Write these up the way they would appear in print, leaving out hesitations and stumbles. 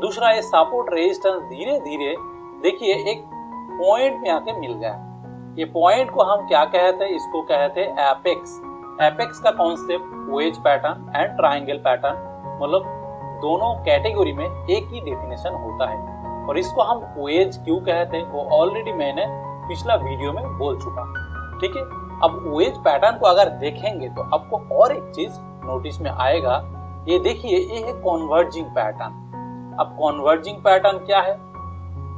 दूसरा ये support resistance धीरे धीरे देखिए एक पॉइंट में आके मिल गया। ये पॉइंट को हम क्या कहते हैं, इसको कहते हैं एपेक्स। एपेक्स का concept wedge pattern and triangle pattern, मतलब दोनों कैटेगरी में एक ही डेफिनेशन होता है। और इसको हम वेज क्यों कहते हैं वो ऑलरेडी मैंने पिछला वीडियो में बोल चुका, ठीक है। अब वेज पैटर्न को अगर देखेंगे तो आपको और एक चीज नोटिस में आएगा, ये देखिए ये है कॉन्वर्जिंग पैटर्न। अब कॉन्वर्जिंग पैटर्न क्या है,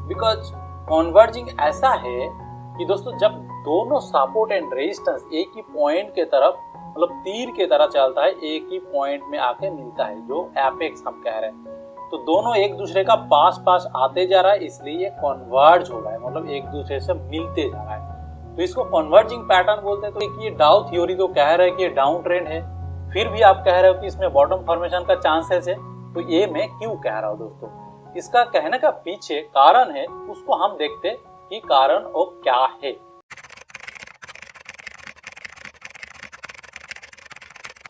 बिकॉज कॉन्वर्जिंग ऐसा है कि दोस्तों जब दोनों सपोर्ट एंड रेजिस्टेंस एक ही पॉइंट के तरफ, मतलब तीर के तरह चलता है, एक ही पॉइंट में आके मिलता है, जो एपेक्स हम कह रहे हैं, तो दोनों एक दूसरे का पास पास आते जा रहा है, इसलिए ये कन्वर्ज हो रहा है, मतलब एक दूसरे से मिलते जा रहा है, तो इसको कन्वर्जिंग पैटर्न बोलते हैं। तो ये डाउ थ्योरी तो कह रहे हैं कि ये डाउन ट्रेंड है, फिर भी आप कह रहे हो कि इसमें बॉटम फॉर्मेशन का चांसेस है, तो ये मैं क्यों कह रहा हूँ दोस्तों, इसका कहने का पीछे कारण है, उसको हम देखते कि कारण वो क्या है।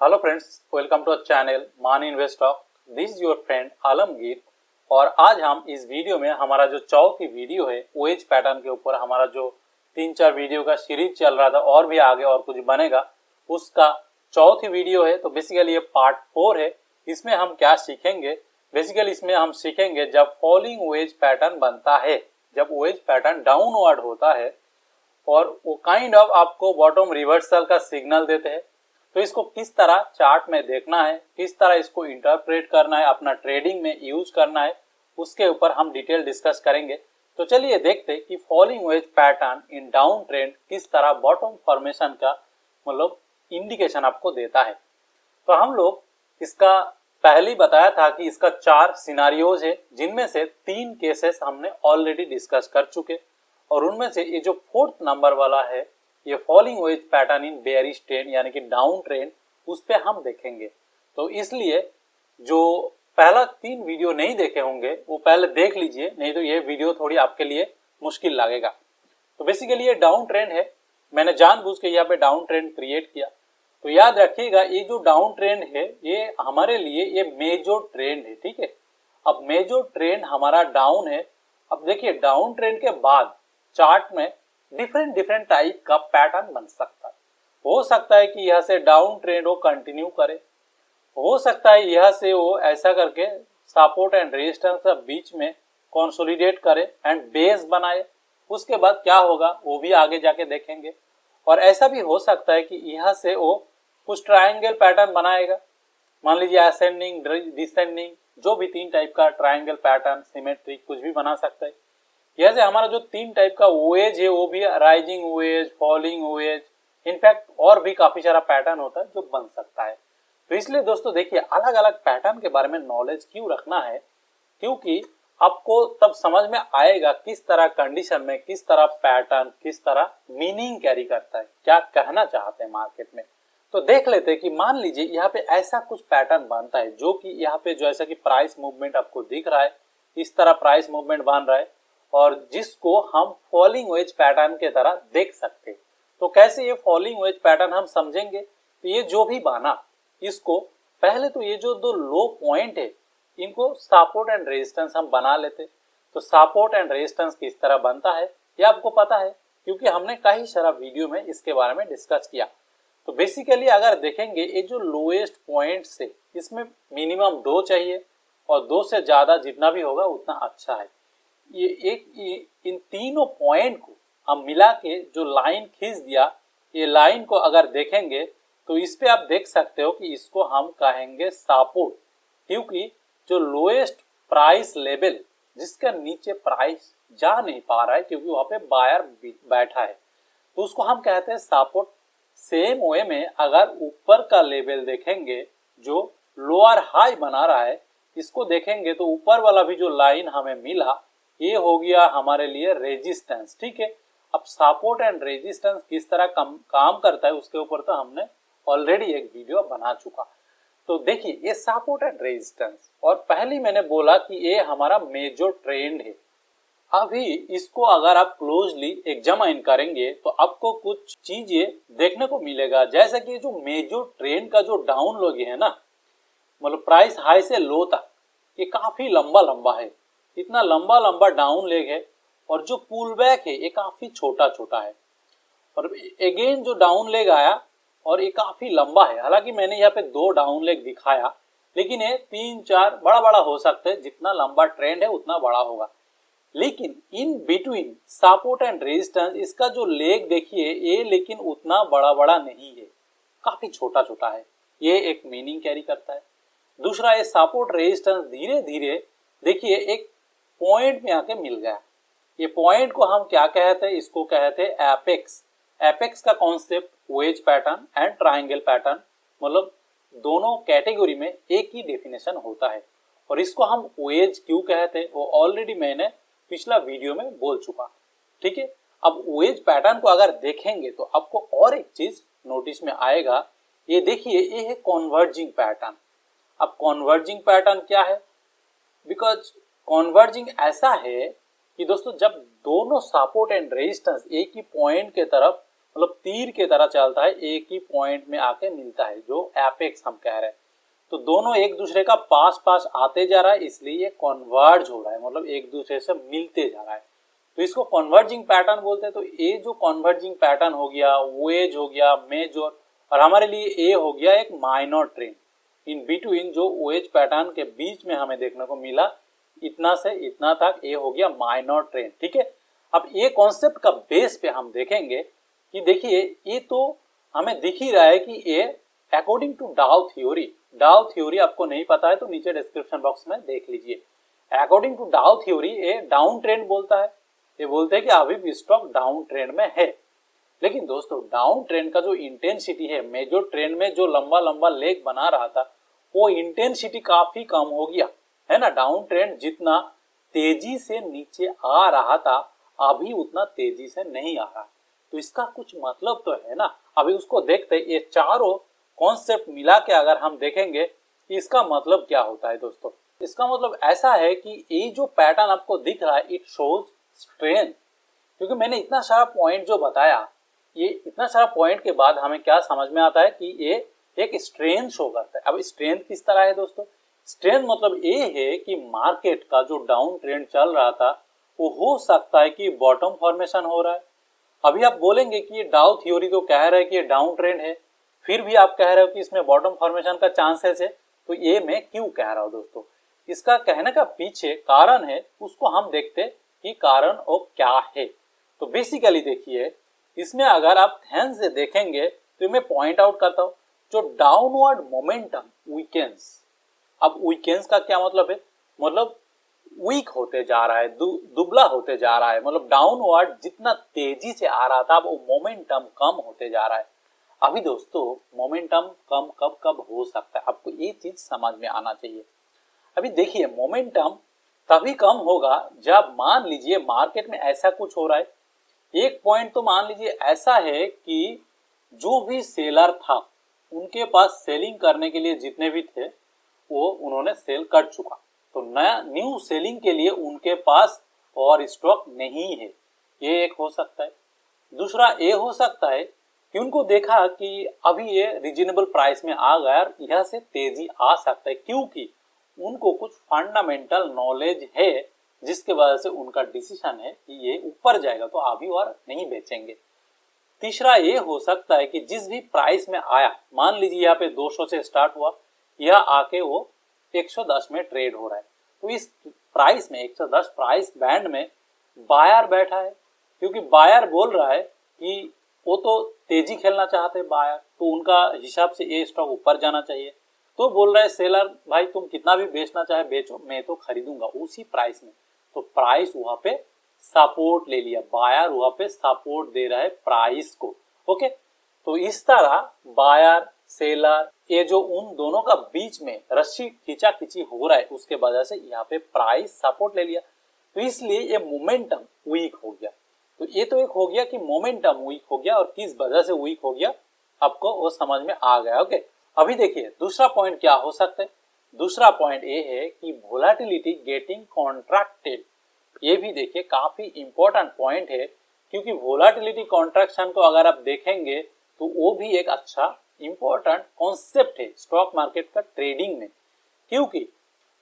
Hello friends, welcome to our channel मान invest talk. This is your friend Alamgir, और आज हम इस वीडियो में हमारा जो चौथी वीडियो है वेज पैटर्न के ऊपर, हमारा जो 3-4 वीडियो का सीरीज चल रहा था और भी आगे और कुछ बनेगा, उसका चौथी वीडियो है। तो बेसिकली ये पार्ट 4 है। इसमें हम क्या सीखेंगे, बेसिकली इसमें हम सीखेंगे जब फॉलिंग वेज पैटर्न बनता है, जब वेज पैटर्न डाउनवर्ड होता है और वो काइंड ऑफ आपको बॉटम रिवर्सल का सिग्नल देते हैं, तो इसको किस तरह चार्ट में देखना है, किस तरह इसको इंटरप्रेट करना है, अपना ट्रेडिंग में यूज करना है, उसके ऊपर हम डिटेल डिस्कस करेंगे। तो चलिए देखते हैं कि falling veg pattern in down trend किस तरह बॉटम फॉर्मेशन का मतलब इंडिकेशन आपको देता है। तो हम लोग इसका पहले ही बताया था कि इसका 4 सिनारियोज है, जिनमें से 3 केसेस हमने ऑलरेडी डिस्कस कर चुके, और उनमें से ये जो 4th नंबर वाला है, ये falling veg pattern in bearish trend यानी कि डाउन ट्रेंड, उस पे हम देखेंगे। तो इसलिए जो पहला 3 वीडियो नहीं देखे होंगे वो पहले देख लीजिए, नहीं तो ये वीडियो थोड़ी आपके लिए मुश्किल लगेगा। तो बेसिकली ये डाउन ट्रेंड है, मैंने जानबूझ के यहाँ पे डाउन ट्रेंड क्रिएट किया। तो याद रखिएगा ये जो डाउन ट्रेंड है ये हमारे लिए ये मेजर ट्रेंड है, ठीक है। अब मेजर ट्रेंड हमारा डाउन है। अब देखिए डाउन ट्रेंड के बाद चार्ट में डिफरेंट टाइप का पैटर्न बन सकता है। हो सकता है कि यह से डाउन ट्रेंड वो कंटिन्यू करे, हो सकता है यह से वो ऐसा करके सपोर्ट एंड रेजिस्टेंस के बीच में कंसोलिडेट करे एंड बेस बनाए। उसके बाद क्या होगा वो भी आगे जाके देखेंगे। और ऐसा भी हो सकता है कि यह से वो कुछ ट्रायंगल पैटर्न बनाएगा, मान लीजिए असेंडिंग, डिसेंडिंग, जो भी 3 टाइप का ट्रायंगल पैटर्न, सिमेट्रिक, कुछ भी बना सकता है। जैसे हमारा जो 3 टाइप का वेज है वो भी rising veg, falling veg, in fact और भी काफी सारा पैटर्न होता है जो बन सकता है। तो इसलिए दोस्तों देखिए अलग अलग पैटर्न के बारे में नॉलेज क्यों रखना है, क्योंकि आपको तब समझ में आएगा किस तरह कंडीशन में किस तरह पैटर्न किस तरह मीनिंग कैरी करता है, क्या कहना चाहते हैं मार्केट में। तो देख लेते हैं कि मान लीजिए यहाँ पे ऐसा कुछ पैटर्न बनता है जो कि यहाँ पे जैसा कि प्राइस मूवमेंट आपको दिख रहा है, इस तरह प्राइस मूवमेंट बन रहा है, और जिसको हम फॉलिंग वेज पैटर्न के तरह देख सकते हैं। तो कैसे ये फॉलिंग वेज पैटर्न हम समझेंगे, तो ये जो भी बना, इसको पहले तो ये जो 2 लो पॉइंट है इनको सपोर्ट एंड रेजिस्टेंस हम बना लेते। तो सपोर्ट एंड रेजिस्टेंस किस तरह बनता है ये आपको पता है, क्योंकि हमने कई सारा वीडियो में इसके बारे में डिस्कस किया। तो बेसिकली अगर देखेंगे ये जो लोएस्ट पॉइंट है इसमें मिनिमम 2 चाहिए, और 2 से ज्यादा जितना भी होगा उतना अच्छा है। इन तीनों पॉइंट को हम मिला के जो लाइन खींच दिया, ये लाइन को अगर देखेंगे तो इस पे आप देख सकते हो कि इसको हम कहेंगे सपोर्ट, क्योंकि जो लोएस्ट प्राइस लेवल जिसका नीचे प्राइस जा नहीं पा रहा है क्योंकि वहां पे बायर बैठा है, तो उसको हम कहते हैं सपोर्ट। सेम वे में अगर ऊपर का लेवल देखेंगे जो लोअर हाई बना रहा है, इसको देखेंगे तो ऊपर वाला भी जो लाइन हमें मिला ये हो गया हमारे लिए रेजिस्टेंस, ठीक है। अब सपोर्ट एंड रेजिस्टेंस किस तरह काम करता है उसके ऊपर तो हमने ऑलरेडी एक वीडियो बना चुका। तो देखिए ये सपोर्ट एंड रेजिस्टेंस, और पहले मैंने बोला कि ये हमारा मेजर ट्रेंड है। अभी इसको अगर आप क्लोजली एग्जामिन करेंगे तो आपको कुछ चीजें देखने को मिलेगा, जैसे कि जो मेजर ट्रेंड का जो डाउन लोग है ना, मतलब प्राइस हाई से लो तक, ये काफी लंबा लंबा है, इतना लंबा लंबा डाउन लेग है, और जो पुल बैक है ये काफी छोटा छोटा है। और अगेन जो डाउन लेग आया और ये काफी लंबा है। हालांकि मैंने यहाँ पे 2 डाउन लेग दिखाया, लेकिन ये 3-4 बड़ा बड़ा हो सकता है, जितना लंबा ट्रेंड है उतना बड़ा होगा। लेकिन in between support and resistance इसका जो लेग देखिए ये लेकिन उतना बड़ा बड़ा नहीं है, काफी छोटा छोटा है। ये एक मीनिंग कैरी करता है। दूसरा, ये सपोर्ट रेजिस्टेंस धीरे धीरे देखिए एक पॉइंट में आके मिल गया। ये पॉइंट को हम क्या कहते हैं, इसको कहते हैं एपेक्स। एपेक्स का concept wedge pattern and triangle pattern, मतलब दोनों कैटेगरी में एक ही डेफिनेशन होता है। और इसको हम वेज क्यों कहते हैं वो ऑलरेडी मैंने पिछला वीडियो में बोल चुका। ठीक है, अब वेज पैटर्न को अगर देखेंगे तो आपको और एक चीज नोटिस में आएगा। ये देखिए, ये है कॉन्वर्जिंग पैटर्न। अब कॉन्वर्जिंग पैटर्न क्या है? बिकॉज कॉन्वर्जिंग ऐसा है कि दोस्तों जब दोनों सपोर्ट एंड रेजिस्टेंस एक ही पॉइंट के तरफ, मतलब तीर के तरह चलता है, एक ही पॉइंट में आके मिलता है, जो एपेक्स हम कह रहे हैं, तो दोनों एक दूसरे का पास पास आते जा रहा है, इसलिए ये कॉन्वर्ज हो रहा है, मतलब एक दूसरे से मिलते जा रहा है, तो इसको कॉन्वर्जिंग पैटर्न बोलते हैं। तो ये जो कॉन्वर्जिंग पैटर्न हो गया, वेज हो गया, मेजर, और हमारे लिए ए हो गया एक माइनर ट्रेंड। इन बिटवीन जो वेज पैटर्न के बीच में हमें देखने को मिला, इतना से इतना तक, ये हो गया माइनर ट्रेंड। ठीक है, अब ये कॉन्सेप्ट का बेस पे हम देखेंगे कि देखिए ये तो हमें दिख ही रहा है कि ये अकॉर्डिंग टू डाउ थ्योरी आपको नहीं पता है तो नीचे डिस्क्रिप्शन बॉक्स में देख लीजिए। अकॉर्डिंग टू डाउ थ्योरी ये डाउन ट्रेंड बोलता है, ये बोलते हैं कि अभी भी स्टॉक डाउन ट्रेंड में है। लेकिन दोस्तों डाउन ट्रेंड का जो इंटेंसिटी है, मेजर ट्रेंड में जो लंबा लंबा लेग बना रहा था, वो इंटेंसिटी काफी कम हो गया है ना। डाउन ट्रेंड जितना तेजी से नीचे आ रहा था, अभी उतना तेजी से नहीं आ रहा, तो इसका कुछ मतलब तो है ना। अभी उसको देखते, ये चारों कॉन्सेप्ट मिला के अगर हम देखेंगे कि इसका मतलब क्या होता है दोस्तों। इसका मतलब ऐसा है कि ये जो पैटर्न आपको दिख रहा है, इट शोज स्ट्रेंथ। क्योंकि मैंने इतना सारा पॉइंट जो बताया, ये इतना सारा पॉइंट के बाद हमें क्या समझ में आता है कि ये एक स्ट्रेंथ शो करता है। अब स्ट्रेंथ किस तरह है दोस्तों? स्ट्रेंथ मतलब ये है कि मार्केट का जो डाउन ट्रेंड चल रहा था, वो हो सकता है कि बॉटम फॉर्मेशन हो रहा है। अभी आप बोलेंगे कि ये डाउ थ्योरी तो कह रहा है कि ये डाउन ट्रेंड है, फिर भी आप कह रहे हो कि इसमें बॉटम फॉर्मेशन का चांसेस है, तो ये मैं क्यों कह रहा हूं दोस्तों? इसका कहने का पीछे कारण है, उसको हम देखते कि कारण वो क्या है। तो बेसिकली देखिए, इसमें अगर आप ध्यान से देखेंगे तो मैं पॉइंट आउट करता हूं, जो डाउनवर्ड मोमेंटम वीकेंस। अब वीकेंस का क्या मतलब है? मतलब वीक होते जा रहा है, दुबला होते जा रहा है, मतलब डाउनवर्ड जितना तेजी से आ रहा था, वो मोमेंटम कम होते जा रहा है। अभी दोस्तों मोमेंटम कम कब कब हो सकता है, आपको ये चीज समझ में आना चाहिए। अभी देखिए, मोमेंटम तभी कम होगा जब मान लीजिए मार्केट में ऐसा कुछ हो रहा है। एक पॉइंट तो मान लीजिए ऐसा है कि जो भी सेलर था, उनके पास सेलिंग करने के लिए जितने भी थे, वो उन्होंने सेल कर चुका, तो नया न्यू सेलिंग के लिए उनके पास और स्टॉक नहीं है, ये एक हो सकता है। दूसरा ये हो सकता है कि उनको देखा कि अभी ये रीजनेबल प्राइस में आ गया और यहाँ से तेजी आ सकता है, क्योंकि उनको कुछ फंडामेंटल नॉलेज है, जिसके वजह से उनका डिसीजन है कि ये ऊपर जाएगा तो अभी और नहीं बेचेंगे। तीसरा ये हो सकता है कि जिस भी प्राइस में आया, मान लीजिए यहाँ पे 200 से स्टार्ट हुआ, यह आके वो 110 में ट्रेड हो रहा है, तो इस प्राइस में 110 प्राइस बैंड में बायर बैठा है, क्योंकि बायर बोल रहा है कि वो तो तेजी खेलना चाहते हैं बायर, तो उनका हिसाब से ये स्टॉक ऊपर जाना चाहिए। तो बोल रहा है सेलर, भाई तुम कितना भी बेचना चाहे बेचो, मैं तो खरीदूंगा उसी प्राइस में। तो प्राइस वहां पे सपोर्ट ले लिया, बायर वहां पे सपोर्ट दे रहा है प्राइस को। ओके, तो इस तरह बायर सेलर, ये जो उन दोनों का बीच में रस्सी खींचा खींची हो रहा है, उसके वजह से यहाँ पे प्राइस सपोर्ट ले लिया, तो इसलिए ये मोमेंटम वीक हो गया। तो ये तो एक हो गया कि मोमेंटम वीक हो गया, और किस वजह से वीक हो गया आपको वो समझ में आ गया। ओके, अभी देखिए दूसरा पॉइंट क्या हो सकता है। दूसरा पॉइंट ये है कि वोलेटिलिटी गेटिंग कॉन्ट्रैक्टेड। ये भी देखिए काफी इंपॉर्टेंट पॉइंट है, क्योंकि वोलेटिलिटी कॉन्ट्रैक्शन को अगर आप देखेंगे तो वो भी एक अच्छा इंपॉर्टेंट कॉन्सेप्ट है स्टॉक मार्केट का ट्रेडिंग में। क्योंकि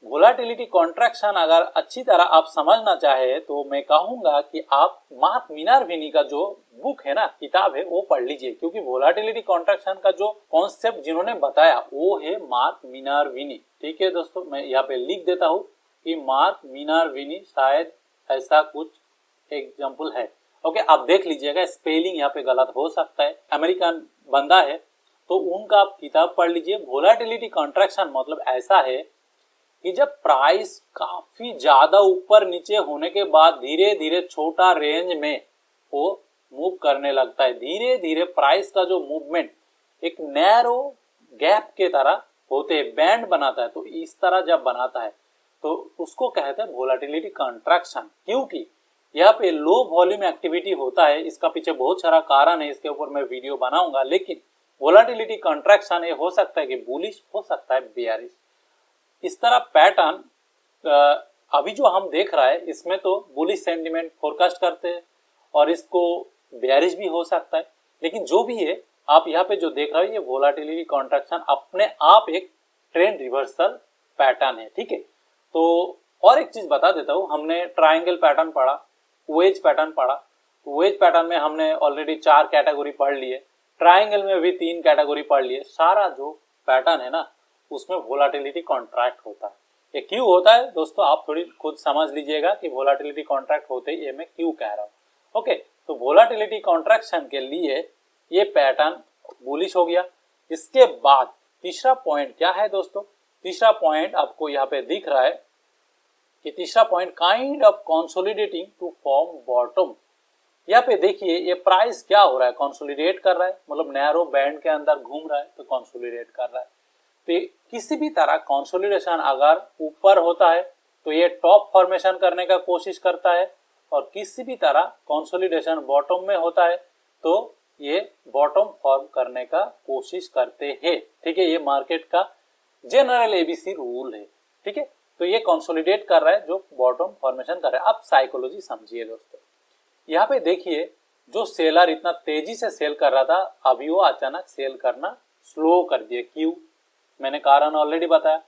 वोलाटिलिटी कॉन्ट्रैक्शन अगर अच्छी तरह आप समझना चाहे तो मैं कहूंगा कि आप मार्क मिनारविनी का जो बुक है ना, किताब है, वो पढ़ लीजिए, क्योंकि वोलाटिलिटी कॉन्ट्रैक्शन का जो कॉन्सेप्ट जिन्होंने बताया वो है मार्क मिनारविनी। ठीक है दोस्तों, मैं यहाँ पे लिख देता हूँ कि मार्क मिनारविनी, शायद ऐसा कुछ एग्जाम्पल है। ओके, आप देख लीजिएगा, स्पेलिंग यहाँ पे गलत हो सकता है, अमेरिकन बंदा है, तो उनका आप किताब पढ़ लीजिए। वोलाटिलिटी कॉन्ट्रैक्शन मतलब ऐसा है कि जब प्राइस काफी ज्यादा ऊपर नीचे होने के बाद धीरे धीरे छोटा रेंज में वो मूव करने लगता है, धीरे धीरे प्राइस का जो मूवमेंट एक नैरो गैप के तरह होते हैं, बैंड बनाता है, तो इस तरह जब बनाता है तो उसको कहते हैं वोलाटिलिटी कॉन्ट्रैक्शन। क्योंकि यहाँ पे लो वॉल्यूम एक्टिविटी होता है, इसका पीछे बहुत सारा कारण है, इसके ऊपर मैं वीडियो बनाऊंगा। लेकिन वोलाटिलिटी कॉन्ट्रैक्शन ये हो सकता है कि बुलिश, हो सकता है बेयरिश। इस तरह पैटर्न अभी जो हम देख रहा है इसमें तो बुलिश सेंटिमेंट फोरकास्ट करते हैं और इसको बेयरिश भी हो सकता है। लेकिन जो भी है, आप यहाँ पे जो देख रहे हो ये वोलाटिलिटी कॉन्ट्रैक्शन अपने आप एक ट्रेंड रिवर्सल पैटर्न है। ठीक है, तो और एक चीज बता देता हूँ, हमने ट्राइंगल पैटर्न पढ़ा, वेज पैटर्न पढ़ा। वेज पैटर्न में हमने ऑलरेडी 4 कैटेगरी पढ़ लिए, ट्राइंगल में भी 3 कैटेगरी पढ़ लिए। सारा जो पैटर्न है ना उसमें वोलाटिलिटी कॉन्ट्रैक्ट होता है। ये क्यों होता है दोस्तों, आप थोड़ी खुद समझ लीजिएगा कि वोलाटिलिटी कॉन्ट्रैक्ट होते ही ये मैं क्यों कह रहा हूँ। ओके, तो वोलाटिलिटी कॉन्ट्रैक्शन के लिए ये पैटर्न बुलिश हो गया। इसके बाद तीसरा पॉइंट क्या है दोस्तों, तीसरा पॉइंट आपको यहाँ पे दिख रहा है कि तीसरा point kind of consolidating to form bottom. यहाँ पे देखिए ये प्राइस क्या हो रहा है, कंसोलिडेट कर रहा है, मतलब नैरो बैंड के अंदर घूम रहा है तो कंसोलिडेट कर रहा है। तो किसी भी तरह कंसोलिडेशन अगर ऊपर होता है तो ये टॉप फॉर्मेशन करने का कोशिश करता है, और किसी भी तरह कंसोलिडेशन बॉटम में होता है तो ये बॉटम फॉर्म करने का कोशिश करते हैं। ठीक है, ये मार्केट का जनरल एबीसी रूल है। ठीक है, तो ये कंसोलिडेट कर रहा है जो बॉटम फॉर्मेशन कर रहा है। अब साइकोलॉजी समझिए दोस्तों, यहाँ पे देखिए जो सेलर इतना तेजी से सेल कर रहा था, अभी वो अचानक सेल करना स्लो कर दिया। क्यों, मैंने कारण ऑलरेडी बताया।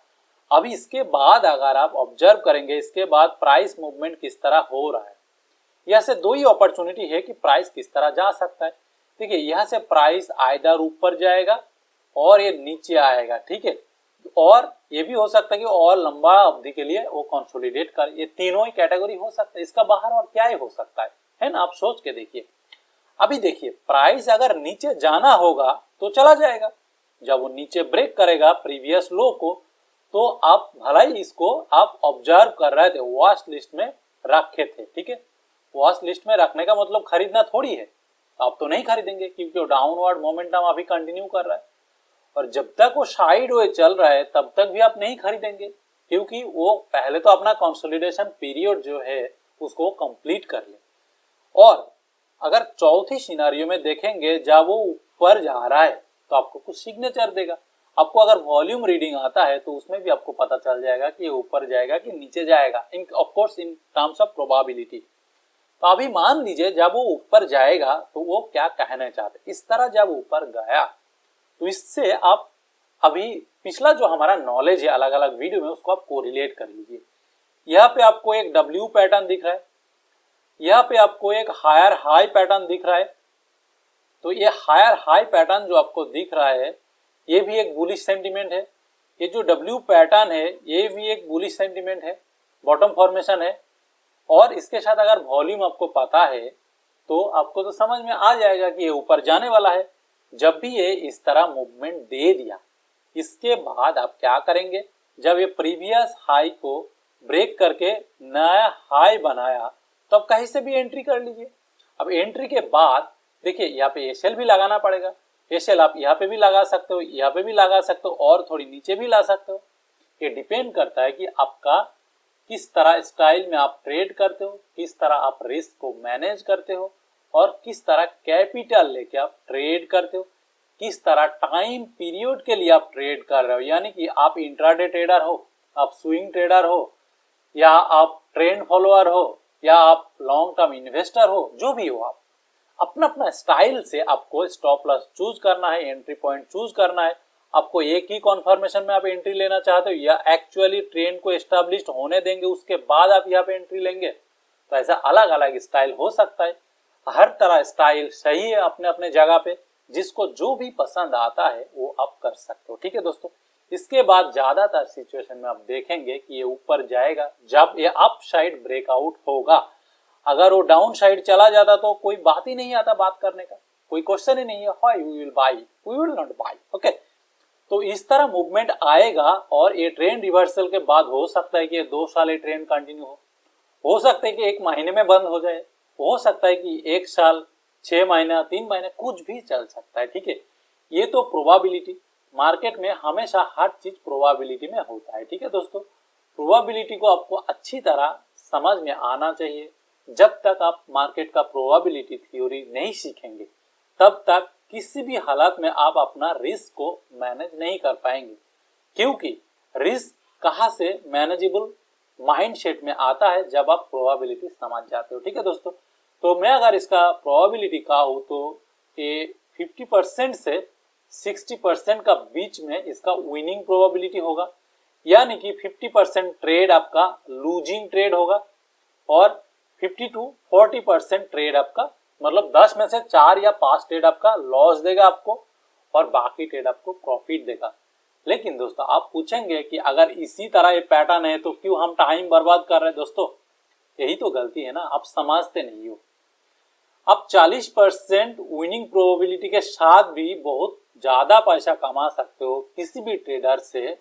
अभी इसके बाद अगर आप ऑब्जर्व करेंगे, इसके बाद प्राइस मूवमेंट किस तरह हो रहा है, यहाँ से दो ही अपॉर्चुनिटी है कि प्राइस किस तरह जा सकता है। ठीक है, यहाँ से प्राइस आइदर ऊपर जाएगा और ये नीचे आएगा। ठीक है, और ये भी हो सकता है कि और लंबा अवधि के लिए वो कंसोलिडेट कर, ये तीनों ही कैटेगरी हो सकता है, इसका बाहर और क्या ही हो सकता है ना। आप सोच के देखिए, अभी देखिए प्राइस अगर नीचे जाना होगा तो चला जाएगा, जब वो नीचे ब्रेक करेगा प्रीवियस लो को, तो आप भला ही इसको आप ऑब्जर्व कर रहे थे, वॉच लिस्ट में रखे थे। ठीक है, वॉच लिस्ट में रखने का मतलब खरीदना थोड़ी है, आप तो नहीं खरीदेंगे क्योंकि वो डाउनवर्ड मोमेंटम अभी कंटिन्यू कर रहा है, और जब तक वो साइड वे चल रहा है तब तक भी आप नहीं खरीदेंगे, क्योंकि वो पहले तो अपना कंसोलिडेशन पीरियड जो है उसको कंप्लीट कर ले। और अगर चौथी सिनेरियो में देखेंगे, जब वो ऊपर जा रहा है तो आपको कुछ सिग्नेचर देगा। आपको अगर वॉल्यूम रीडिंग आता है तो उसमें भी आपको पता चल जाएगा कि ये ऊपर जाएगा कि नीचे जाएगा, in of course in terms of probability. तो अभी मान लीजिए जब वो ऊपर जाएगा तो वो क्या कहना चाहते, इस तरह जब ऊपर गया तो इससे आप अभी पिछला जो हमारा नॉलेज है अलग अलग वीडियो में उसको आप कोरिलेट कर लीजिए। यहाँ पे आपको एक डब्ल्यू पैटर्न दिख रहा है, यहाँ पे आपको एक हायर हाई पैटर्न दिख रहा है। तो ये हायर हाई पैटर्न जो आपको दिख रहा है ये भी एक बुलिश सेंटीमेंट है, ये जो डब्ल्यू पैटर्न है ये भी एक बुलिश सेंटीमेंट है, बॉटम फॉर्मेशन है। और इसके साथ अगर वॉल्यूम आपको पता है तो आपको तो समझ में आ जाएगा कि ये ऊपर जाने वाला है। जब भी ये इस तरह मूवमेंट दे दिया, इसके बाद आप क्या करेंगे, जब ये प्रीवियस हाई को ब्रेक करके नया हाई बनाया तो आप कहीं से भी एंट्री कर लीजिए। अब एंट्री के बाद देखिए यहाँ पे एसएल भी लगाना पड़ेगा, एसएल आप यहाँ पे भी लगा सकते हो, यहाँ पे भी लगा सकते हो, और थोड़ी नीचे भी ला सकते हो। ये डिपेंड करता है कि आपका किस तरह स्टाइल में आप ट्रेड करते हो, किस तरह आप रिस्क को मैनेज करते हो, और किस तरह कैपिटल लेके आप ट्रेड करते हो, किस तरह टाइम पीरियड के लिए आप ट्रेड कर रहे हो। यानी कि आप इंट्राडे ट्रेडर हो, आप स्विंग ट्रेडर हो, या आप ट्रेंड फॉलोअर हो, या आप लॉन्ग टर्म इन्वेस्टर हो, जो भी हो, आप अपना अपना स्टाइल से आपको स्टॉप लॉस चूज करना है, एंट्री पॉइंट चूज करना है, आपको एक ही कॉन्फर्मेशन में आप एंट्री लेना चाहते हो या एक्चुअली ट्रेंड को एस्टेब्लिश होने देंगे उसके बाद आप यहाँ पे एंट्री लेंगे, तो ऐसा अलग अलग स्टाइल हो सकता है। हर तरह स्टाइल सही है अपने अपने जगह पे, जिसको जो भी पसंद आता है वो आप कर सकते हो। ठीक है दोस्तों, इसके बाद ज्यादातर सिचुएशन में आप देखेंगे कि ये ऊपर जाएगा जब ये अप साइड ब्रेकआउट होगा। अगर वो डाउन साइड चला जाता तो कोई बात ही नहीं आता बात करने का, कोई क्वेश्चन ही नहीं है, why we will buy, we will not buy. Okay, तो इस तरह मूवमेंट आएगा और ये ट्रेंड रिवर्सल के बाद हो सकता है कि 2 साल ये ट्रेंड कंटिन्यू हो सकता है कि 1 महीने में बंद हो जाए, हो सकता है कि 1 साल, 6 महीना, 3 महीने, कुछ भी चल सकता है। ठीक है, ये तो प्रोबेबिलिटी, मार्केट में हमेशा हर चीज प्रोबेबिलिटी में होता है। ठीक है दोस्तों, प्रोबेबिलिटी को आपको अच्छी तरह समझ में आना चाहिए। जब तक आप मार्केट का प्रोबेबिलिटी थ्योरी नहीं सीखेंगे तब तक किसी भी हालत में आप अपना रिस्क को मैनेज नहीं कर पाएंगे, क्योंकि रिस्क कहाँ से मैनेजेबल माइंडसेट में आता है जब आप प्रोबेबिलिटी समझ जाते हो। ठीक है दोस्तों, तो मैं अगर इसका प्रोबेबिलिटी का हूं तो ये 50% से 60% का बीच में इसका विनिंग प्रोबेबिलिटी होगा, यानी कि 50% ट्रेड आपका लूजिंग ट्रेड होगा और 50 to 40% ट्रेड आपका, मतलब 10 में से 4 या 5 ट्रेड आपका लॉस देगा आपको और बाकी ट्रेड आपको प्रॉफिट देगा। लेकिन दोस्तों आप पूछेंगे कि अगर इसी तरह ये पैटर्न है तो क्यों हम टाइम बर्बाद कर रहे हैं। दोस्तों यही तो गलती है ना, आप समझते नहीं हो। आप 40% विनिंग प्रोबेबिलिटी के साथ भी बहुत ज्यादा पैसा कमा सकते हो किसी भी ट्रेडर से,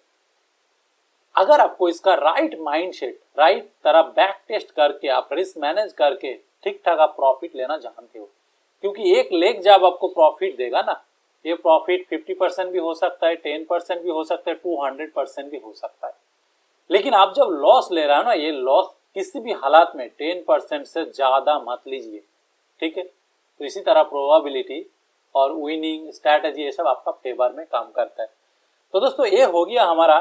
अगर आपको इसका राइट माइंडसेट, राइट तरह बैक टेस्ट करके आप रिस्क मैनेज करके ठीक ठाक आप प्रॉफिट लेना जानते हो। क्योंकि एक लेग जब आपको प्रॉफिट देगा ना, ये प्रॉफिट 50% भी हो सकता है, 10% भी हो सकता है, 200% भी हो सकता है। लेकिन आप जब लॉस ले रहे हो ना, ये लॉस किसी भी हालात में 10% से ज्यादा मत लीजिए। ठीक है, तो इसी तरह प्रोबेबिलिटी और विनिंग स्ट्रैटेजी ये सब आपका फेवर में काम करता है। तो दोस्तों ये हो गया हमारा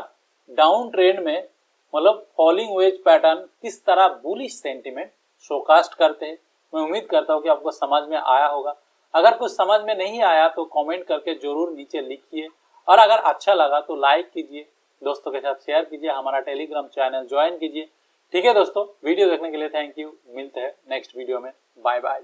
डाउन ट्रेंड में, मतलब फॉलिंग वेज पैटर्न किस तरह बुलिश सेंटीमेंट शोकास्ट करते हैं। मैं उम्मीद करता हूँ कि आपको समझ में आया होगा। अगर कुछ समझ में नहीं आया तो कमेंट करके जरूर नीचे लिखिए, और अगर अच्छा लगा तो लाइक कीजिए, दोस्तों के साथ शेयर कीजिए, हमारा टेलीग्राम चैनल ज्वाइन कीजिए। ठीक है दोस्तों, वीडियो देखने के लिए थैंक यू। मिलते हैं नेक्स्ट वीडियो में, बाय बाय।